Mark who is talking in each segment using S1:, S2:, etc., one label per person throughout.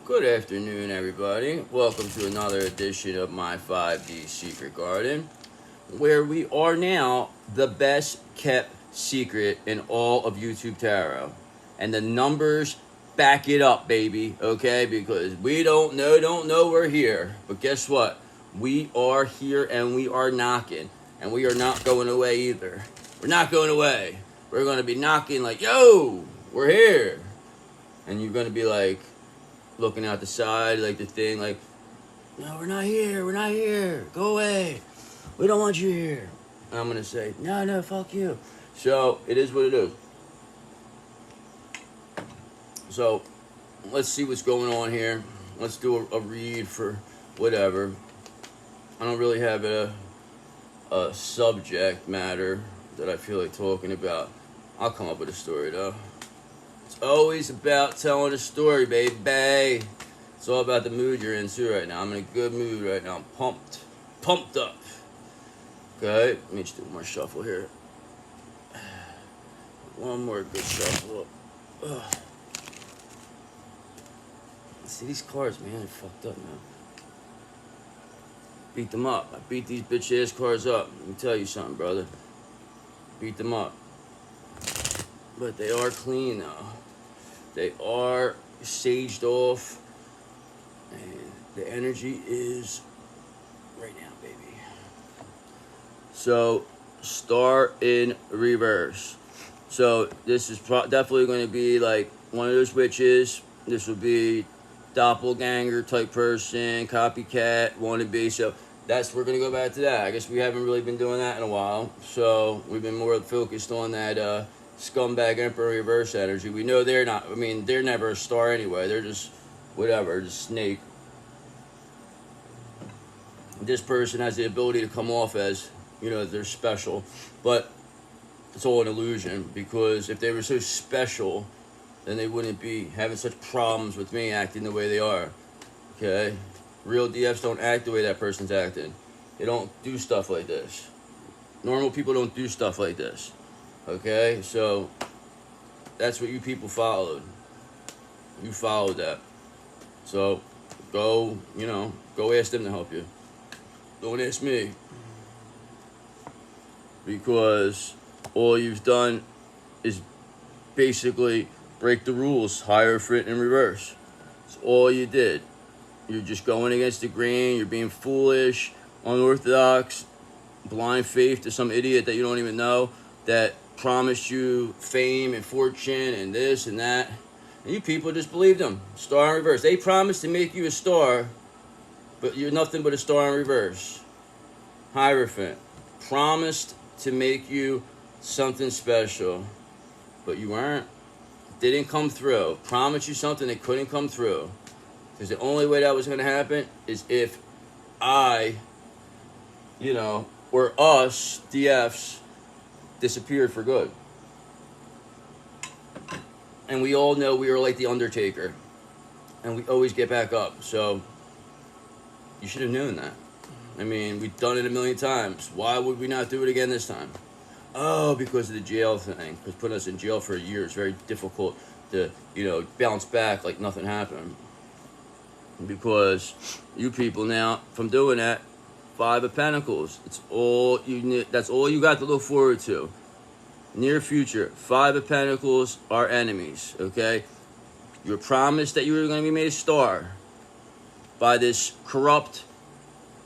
S1: Good afternoon, everybody. Welcome to another edition of my 5D Secret Garden, where we are now the best kept secret in all of YouTube Tarot. And the numbers back it up, baby, okay? Because we don't know we're here. But guess what? We are here and we are knocking. And we are not going away either. We're not going away. We're going to be knocking like, yo, we're here. And you're going to be like, looking out the side, like the thing, like, no, we're not here, go away, we don't want you here. And I'm gonna say, no, fuck you. So it is what it is. So let's see what's going on here. Let's do a read for whatever. I don't really have a subject matter that I feel like talking about. I'll come up with a story though. It's always about telling a story, baby. It's all about the mood you're in too right now. I'm in a good mood right now. I'm pumped up. Okay, let me just do one more shuffle here. One more good shuffle. Ugh. See these cards, man, they're fucked up now. Beat them up. I beat these bitch ass cards up. Let me tell you something, brother. Beat them up. But they are clean though. They are saged off. And the energy is right now, baby. So, star in reverse. So, this is definitely going to be like one of those witches. This will be doppelganger type person, copycat, wannabe. So, we're going to go back to that. I guess we haven't really been doing that in a while. So, we've been more focused on that scumbag emperor reverse energy. We know they're not, they're never a star anyway. They're just whatever, just snake. This person has the ability to come off as, they're special. But it's all an illusion, because if they were so special, then they wouldn't be having such problems with me acting the way they are. Okay? Real DFs don't act the way that person's acting. They don't do stuff like this. Normal people don't do stuff like this. Okay, so that's what you people followed. You followed that. So go ask them to help you. Don't ask me. Because all you've done is basically break the rules, hierophant in reverse. That's all you did. You're just going against the grain, you're being foolish, unorthodox, blind faith to some idiot that you don't even know, that promised you fame and fortune and this and that, and you people just believed them. Star in reverse. They promised to make you a star, but you're nothing but a star in reverse. Hierophant promised to make you something special, but you weren't. Didn't come through. Promised you something that couldn't come through, because the only way that was going to happen is if I, or us DFs disappeared for good. And we all know we are like the Undertaker, and we always get back up. So you should have known that. We've done it a million times. Why would we not do it again this time? Oh, because of the jail thing. Because putting us in jail for a year is very difficult to, bounce back like nothing happened. Because you people now, from doing that, 5 of Pentacles. It's all you need. That's all you got to look forward to. Near future, 5 of Pentacles are enemies, okay? You were promised that you were going to be made a star by this corrupt,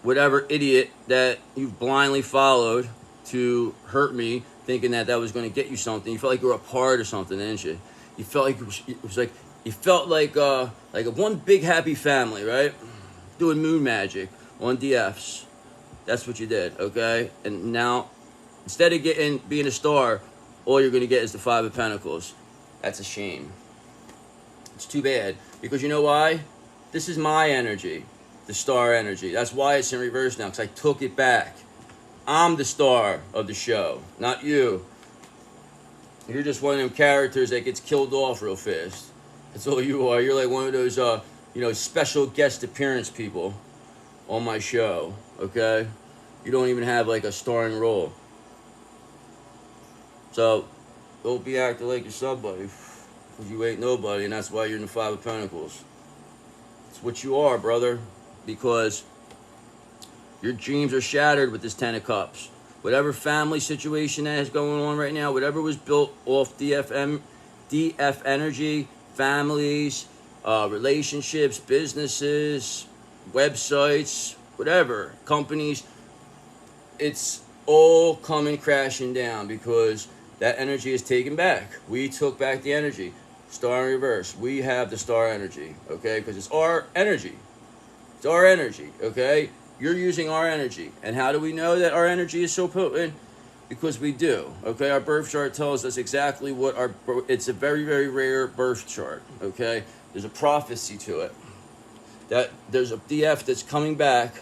S1: whatever idiot that you've blindly followed to hurt me, thinking that was going to get you something. You felt like you were a part of something, didn't you? You felt like you felt like a one big happy family, right? Doing moon magic on DFs. That's what you did, okay? And now, instead of being a star, all you're going to get is the 5 of Pentacles. That's a shame. It's too bad. Because you know why? This is my energy. The star energy. That's why it's in reverse now, because I took it back. I'm the star of the show, not you. You're just one of them characters that gets killed off real fast. That's all you are. You're like one of those, special guest appearance people on my show, okay? You don't even have like a starring role. So, don't be acting like you're somebody, because you ain't nobody, and that's why you're in the 5 of Pentacles. It's what you are, brother. Because your dreams are shattered with this Ten of Cups. Whatever family situation that is going on right now, whatever was built off DF energy, families, relationships, businesses, websites, whatever, companies, it's all coming crashing down because that energy is taken back. We took back the energy. Star in reverse. We have the star energy, okay? Because it's our energy. It's our energy, okay? You're using our energy. And how do we know that our energy is so potent? Because we do, okay? Our birth chart tells us exactly what it's a very, very rare birth chart, okay? There's a prophecy to it. That there's a DF that's coming back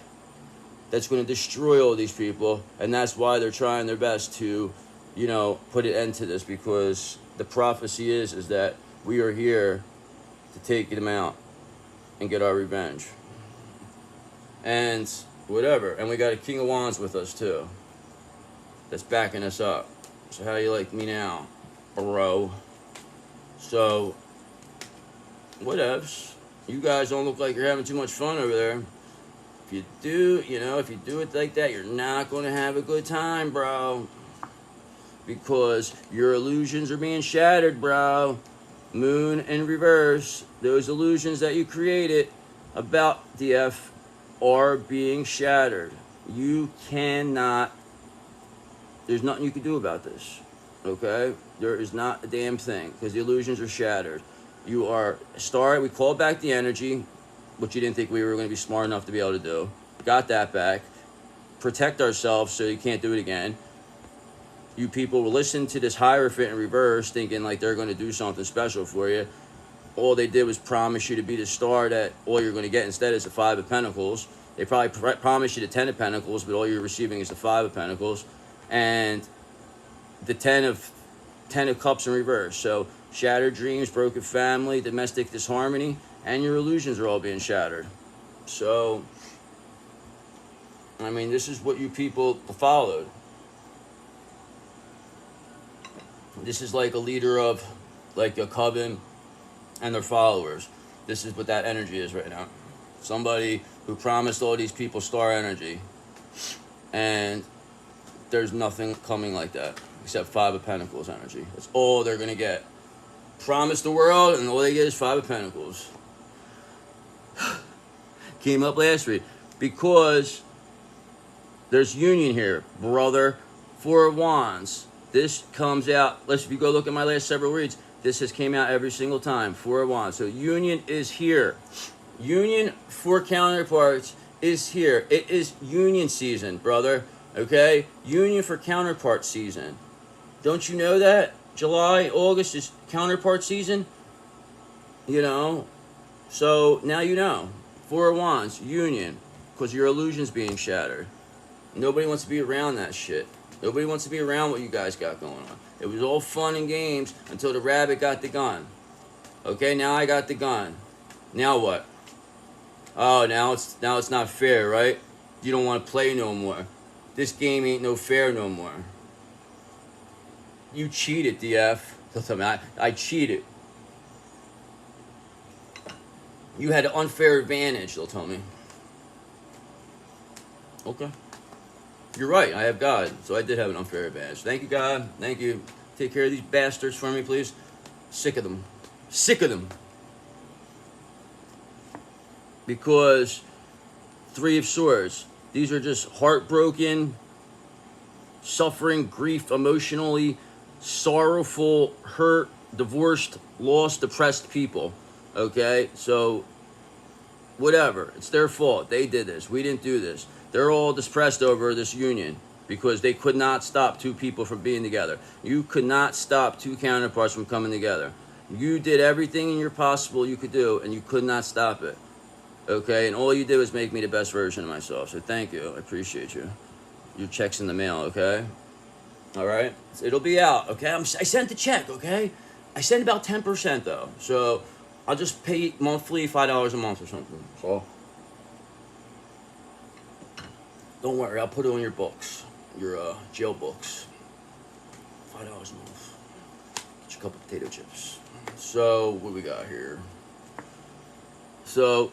S1: that's going to destroy all these people, and that's why they're trying their best to, put an end to this, because the prophecy is that we are here to take them out and get our revenge. And whatever. And we got a King of Wands with us too. That's backing us up. So how you like me now, bro? So, whatevs. You guys don't look like you're having too much fun over there. If you do, if you do it like that, you're not going to have a good time, bro. Because your illusions are being shattered, bro. Moon in reverse. Those illusions that you created about DF are being shattered. You cannot, there's nothing you can do about this, okay? There is not a damn thing, because the illusions are shattered. You are we called back the energy, which you didn't think we were going to be smart enough to be able to do. Got that back. Protect ourselves so you can't do it again. You people will listen to this Hierophant in reverse thinking like they're going to do something special for you. All they did was promise you to be the star that all you're going to get instead is the Five of Pentacles. They probably promised you the Ten of Pentacles, but all you're receiving is the Five of Pentacles. And the Ten of Cups in reverse. So shattered dreams, broken family, domestic disharmony, and your illusions are all being shattered. So, I mean, this is what you people followed. This is like a leader of, like a coven and their followers. This is what that energy is right now. Somebody who promised all these people star energy, and there's nothing coming like that except Five of Pentacles energy. That's all they're gonna get. Promise the world, and all they get is Five of Pentacles. Came up last week because there's union here, brother. Four of Wands. This comes out, if you go look at my last several reads, this has came out every single time. Four of Wands. So union is here. Union for counterparts is here. It is union season, brother. Okay? Union for counterpart season. Don't you know that? July, August is counterpart season. So now you know. Four of Wands, union. Because your illusion's being shattered. Nobody wants to be around that shit. Nobody wants to be around what you guys got going on. It was all fun and games until the rabbit got the gun. Okay, now I got the gun. Now what? Oh, now it's not fair, right? You don't want to play no more. This game ain't no fair no more. You cheated, DF. They'll tell me I cheated. You had an unfair advantage, they'll tell me. Okay. You're right, I have God, so I did have an unfair advantage. Thank you, God. Thank you. Take care of these bastards for me, please. Sick of them. Sick of them. Because Three of Swords. These are just heartbroken, suffering, grief, emotionally sorrowful, hurt, divorced, lost, depressed people. Okay? So, whatever. It's their fault. They did this. We didn't do this. They're all depressed over this union because they could not stop two people from being together. You could not stop two counterparts from coming together. You did everything in your possible you could do, and you could not stop it. Okay? And all you did was make me the best version of myself. So thank you. I appreciate you. Your check's in the mail, okay? All right? It'll be out, okay? I sent the check, okay? I sent about 10%, though. So I'll just pay monthly $5 a month or something. So don't worry, I'll put it on your books, your jail books. $5 a month. Get you a couple potato chips. So what we got here? So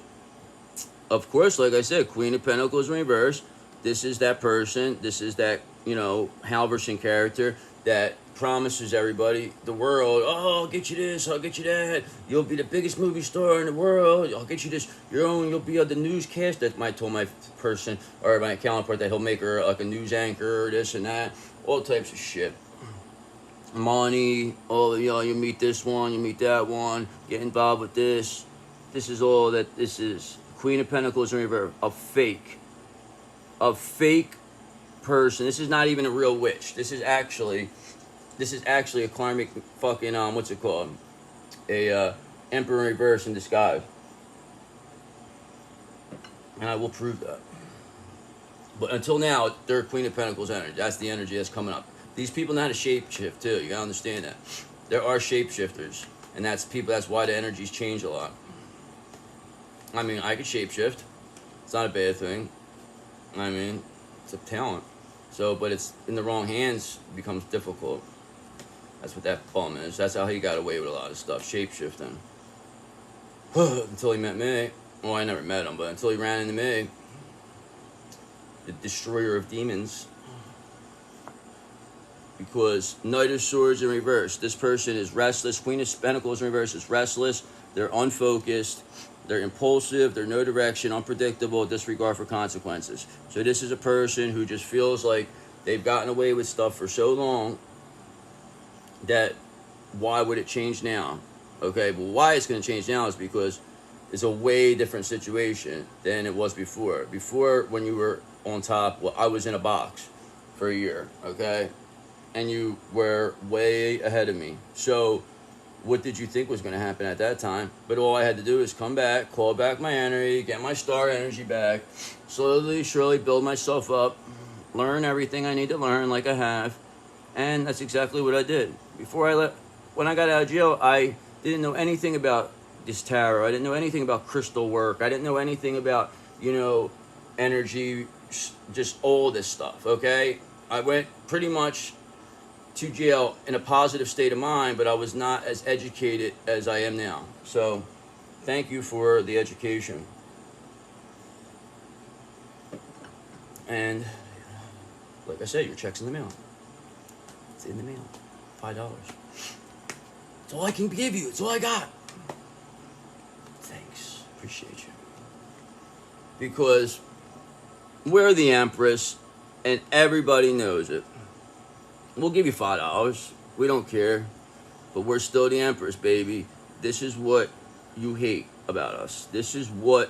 S1: of course, like I said, Queen of Pentacles in reverse. This is that person. This is that, you know, Halverson character that promises everybody the world. Oh, I'll get you this. I'll get you that. You'll be the biggest movie star in the world. I'll get you this. You'll be on the newscast. That might told my person or my counterpart that he'll make her like a news anchor or this and that. All types of shit. Money. Oh, you know, you meet this one. You meet that one. Get involved with this. This is all that this is. Queen of Pentacles in reverse. A fake person. This is not even a real witch. This is actually a karmic fucking what's it called? A emperor in reverse in disguise. And I will prove that. But until now, they're Queen of Pentacles energy. That's the energy that's coming up. These people know how to shapeshift too. You gotta understand that. There are shapeshifters, and that's people. That's why the energies change a lot. I mean, I could shapeshift. It's not a bad thing. I mean, it's a talent. So, but it's in the wrong hands, it becomes difficult. That's what that bum is. That's how he got away with a lot of stuff, shapeshifting. Until he met me. Well, I never met him, but until he ran into me. The destroyer of demons. Because Knight of Swords in reverse. This person is restless. Queen of Pentacles in reverse is restless. They're unfocused. They're impulsive. They're no direction, unpredictable, disregard for consequences. So this is a person who just feels like they've gotten away with stuff for so long that why would it change now? Okay, but why it's going to change now is because it's a way different situation than it was before. Before, when you were on top, well, I was in a box for a year, okay? And you were way ahead of me. So what did you think was going to happen at that time? But all I had to do is come back, call back my energy, get my star energy back, slowly, surely build myself up, learn everything I need to learn like I have. And that's exactly what I did. When I got out of jail, I didn't know anything about this tarot. I didn't know anything about crystal work. I didn't know anything about, you know, energy, just all this stuff, okay? I went pretty much to jail in a positive state of mind, but I was not as educated as I am now. So thank you for the education. And like I said, your check's in the mail. It's in the mail. $5. It's all I can give you. It's all I got. Thanks. Appreciate you. Because we're the Empress and everybody knows it. We'll give you $5. We don't care. But we're still the Empress, baby. This is what you hate about us. This is what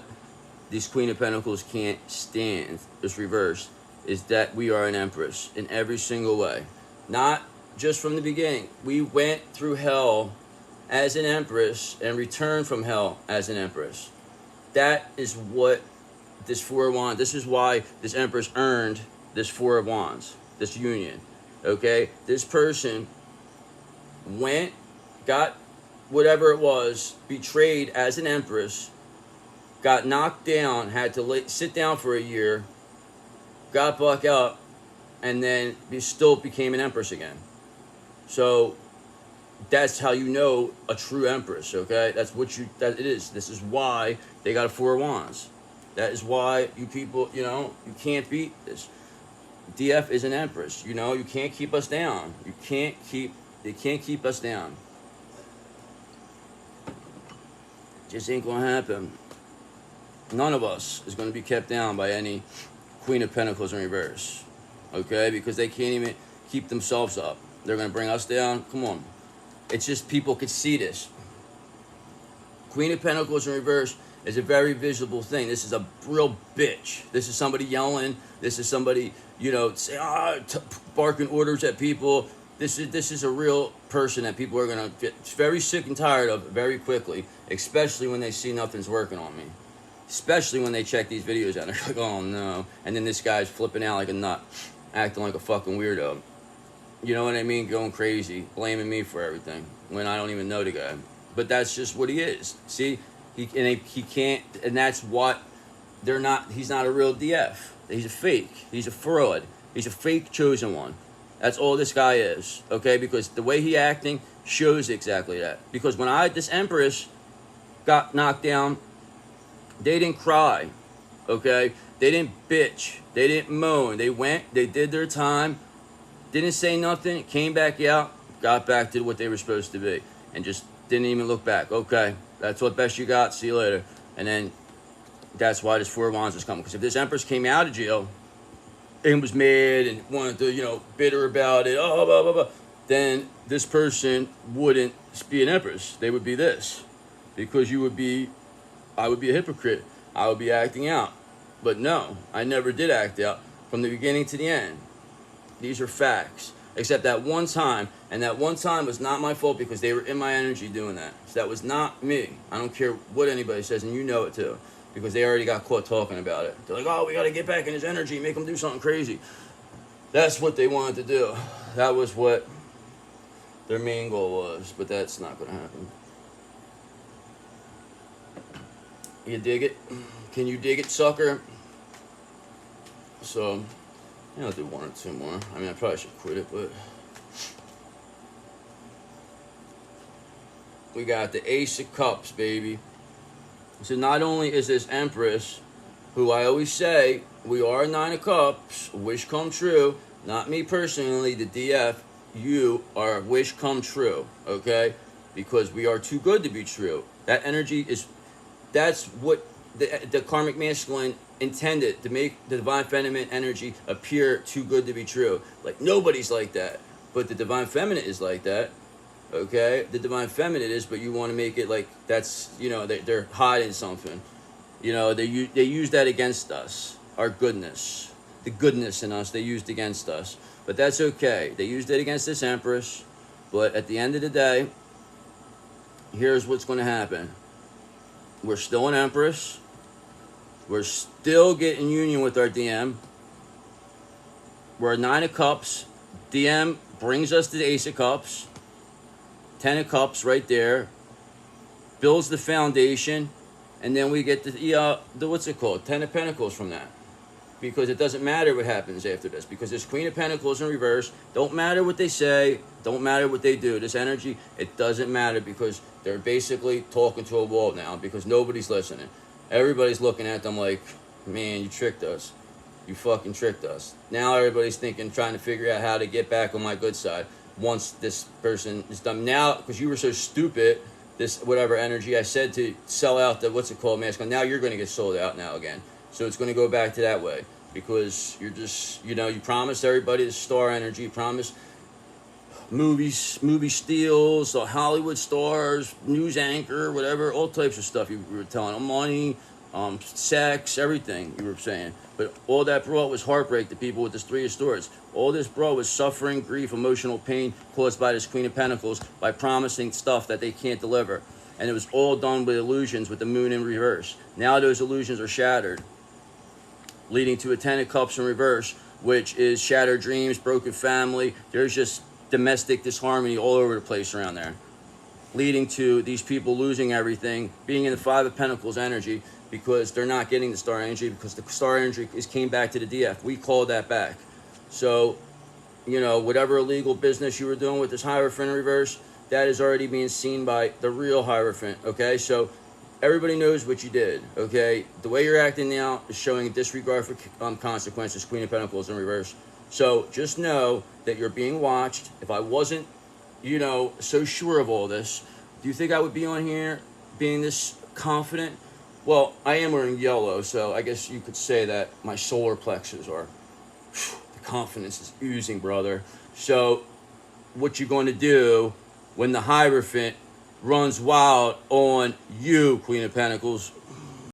S1: this Queen of Pentacles can't stand. This reverse is that we are an Empress in every single way. Not just from the beginning. We went through hell as an Empress and returned from hell as an Empress. That is what this Four of Wands, this is why this Empress earned this Four of Wands, this union. Okay, this person went, got whatever it was, betrayed as an Empress, got knocked down, had to sit down for a year, got back up, and then still became an Empress again. So that's how you know a true Empress, okay? That's what that it is. This is why they got a Four of Wands. That is why you people, you know, you can't beat this. DF is an Empress, you know, you can't keep us down. They can't keep us down. Just ain't gonna happen. None of us is gonna be kept down by any Queen of Pentacles in reverse. Okay? Because they can't even keep themselves up. They're gonna bring us down. Come on. It's just people could see this. Queen of Pentacles in reverse is a very visible thing. This is a real bitch. This is somebody yelling. This is somebody, you know, barking orders at people. This is a real person that people are gonna get very sick and tired of very quickly, especially when they see nothing's working on me. Especially when they check these videos out. They're like, oh no. And then this guy's flipping out like a nut, acting like a fucking weirdo. You know what I mean? Going crazy, blaming me for everything when I don't even know the guy. But that's just what he is. See, he can't, and that's what they're not. He's not a real DF. He's a fake. He's a fraud. He's a fake chosen one. That's all this guy is. Okay, because the way he acting shows exactly that. Because when this Empress got knocked down, they didn't cry. okay? They didn't bitch. They didn't moan. They went, they did their time, didn't say nothing, came back out, got back to what they were supposed to be, and just didn't even look back. Okay, that's what best you got. See you later. And then that's why this Four of Wands is coming. Because if this Empress came out of jail and was mad and wanted to, bitter about it, oh, blah, blah, blah, then this person wouldn't be an Empress. They would be this. Because I would be a hypocrite. I would be acting out. But no, I never did act out from the beginning to the end. These are facts. Except that one time, and that one time was not my fault because they were in my energy doing that. So that was not me. I don't care what anybody says, and you know it too. Because they already got caught talking about it. They're like, oh, we got to get back in his energy, make him do something crazy. That's what they wanted to do. That was what their main goal was, but that's not going to happen. You dig it? Can you dig it, sucker? So, I'll do one or two more. I mean, I probably should quit it, but... We got the Ace of Cups, baby. So not only is this Empress, who I always say, we are a Nine of Cups, wish come true. Not me personally, the DF. You are a wish come true, okay? Because we are too good to be true. That energy is... That's what the karmic masculine intended, to make the divine feminine energy appear too good to be true. Like, nobody's like that. But the divine feminine is like that. Okay? The divine feminine is, but you want to make it like that's, they're hiding something. They use that against us. Our goodness. The goodness in us, they used against us. But that's okay. They used it against this Empress. But at the end of the day, here's what's going to happen. We're still an Empress. We're still getting union with our DM. We're a Nine of Cups. DM brings us to the Ace of Cups. 10 of Cups right there. Builds the foundation. And then we get the what's it called? 10 of Pentacles from that. Because it doesn't matter what happens after this. Because this Queen of Pentacles in reverse. Don't matter what they say. Don't matter what they do. This energy, it doesn't matter because they're basically talking to a wall now. Because nobody's listening. Everybody's looking at them like, man, you tricked us. You fucking tricked us. Now everybody's thinking, trying to figure out how to get back on my good side. Once this person is done. Now, because you were so stupid, this whatever energy I said to sell out the, what's it called, masculine. Now you're going to get sold out now again. So it's going to go back to that way. Because you're just, you promised everybody the star energy. You promised movie steals, Hollywood stars, news anchor, whatever, all types of stuff you were telling them. Money, sex, everything you were saying. But all that brought was heartbreak to people with this Three of Swords. All this brought was suffering, grief, emotional pain caused by this Queen of Pentacles by promising stuff that they can't deliver. And it was all done with illusions with the moon in reverse. Now those illusions are shattered, leading to a 10 of Cups in reverse, which is shattered dreams, broken family. There's just domestic disharmony all over the place around there, leading to these people losing everything, being in the Five of Pentacles energy because they're not getting the star energy because the star energy came back to the DF. We called that back. So, whatever illegal business you were doing with this Hierophant in reverse, that is already being seen by the real Hierophant, okay? So everybody knows what you did, okay? The way you're acting now is showing disregard for consequences, Queen of Pentacles in reverse. So just know that you're being watched. If I wasn't, so sure of all this, do you think I would be on here being this confident? Well, I am wearing yellow, so I guess you could say that my solar plexus are, the confidence is oozing, brother. So what you're going to do when the Hierophant runs wild on you, Queen of Pentacles,